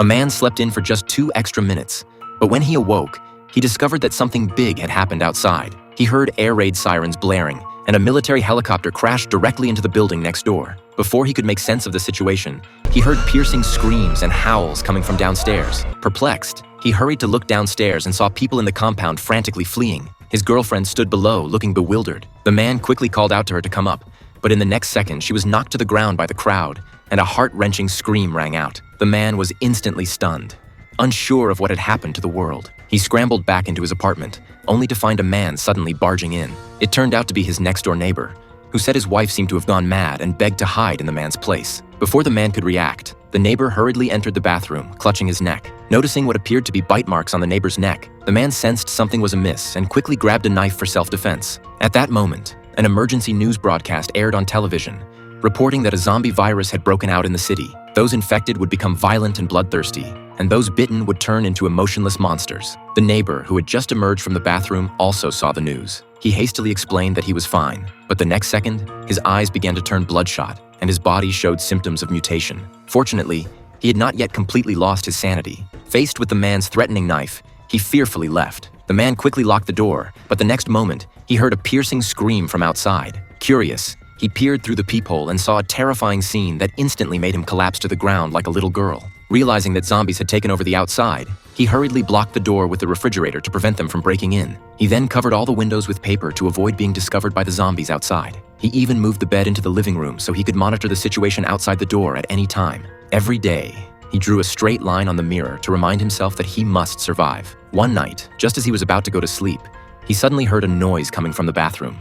A man slept in for just 2 extra minutes, but when he awoke, he discovered that something big had happened outside. He heard air raid sirens blaring, and a military helicopter crashed directly into the building next door. Before he could make sense of the situation, he heard piercing screams and howls coming from downstairs. Perplexed, he hurried to look downstairs and saw people in the compound frantically fleeing. His girlfriend stood below, looking bewildered. The man quickly called out to her to come up, but in the next second, she was knocked to the ground by the crowd, and a heart-wrenching scream rang out. The man was instantly stunned. Unsure of what had happened to the world, he scrambled back into his apartment, only to find a man suddenly barging in. It turned out to be his next-door neighbor, who said his wife seemed to have gone mad and begged to hide in the man's place. Before the man could react, the neighbor hurriedly entered the bathroom, clutching his neck. Noticing what appeared to be bite marks on the neighbor's neck, the man sensed something was amiss and quickly grabbed a knife for self-defense. At that moment, an emergency news broadcast aired on television, reporting that a zombie virus had broken out in the city. Those infected would become violent and bloodthirsty, and those bitten would turn into emotionless monsters. The neighbor, who had just emerged from the bathroom, also saw the news. He hastily explained that he was fine, but the next second, his eyes began to turn bloodshot, and his body showed symptoms of mutation. Fortunately, he had not yet completely lost his sanity. Faced with the man's threatening knife, he fearfully left. The man quickly locked the door, but the next moment, he heard a piercing scream from outside. Curious, he peered through the peephole and saw a terrifying scene that instantly made him collapse to the ground like a little girl. Realizing that zombies had taken over the outside, he hurriedly blocked the door with the refrigerator to prevent them from breaking in. He then covered all the windows with paper to avoid being discovered by the zombies outside. He even moved the bed into the living room so he could monitor the situation outside the door at any time. Every day, he drew a straight line on the mirror to remind himself that he must survive. One night, just as he was about to go to sleep, he suddenly heard a noise coming from the bathroom.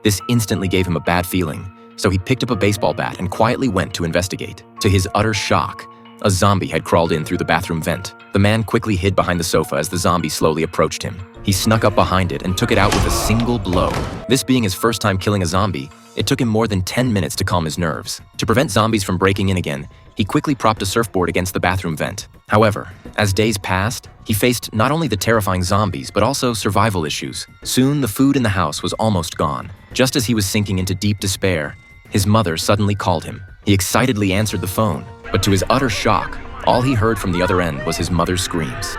This instantly gave him a bad feeling, so he picked up a baseball bat and quietly went to investigate. To his utter shock, a zombie had crawled in through the bathroom vent. The man quickly hid behind the sofa as the zombie slowly approached him. He snuck up behind it and took it out with a single blow. This being his first time killing a zombie, it took him more than 10 minutes to calm his nerves. To prevent zombies from breaking in again, he quickly propped a surfboard against the bathroom vent. However, as days passed, he faced not only the terrifying zombies, but also survival issues. Soon, the food in the house was almost gone. Just as he was sinking into deep despair, his mother suddenly called him. He excitedly answered the phone, but to his utter shock, all he heard from the other end was his mother's screams.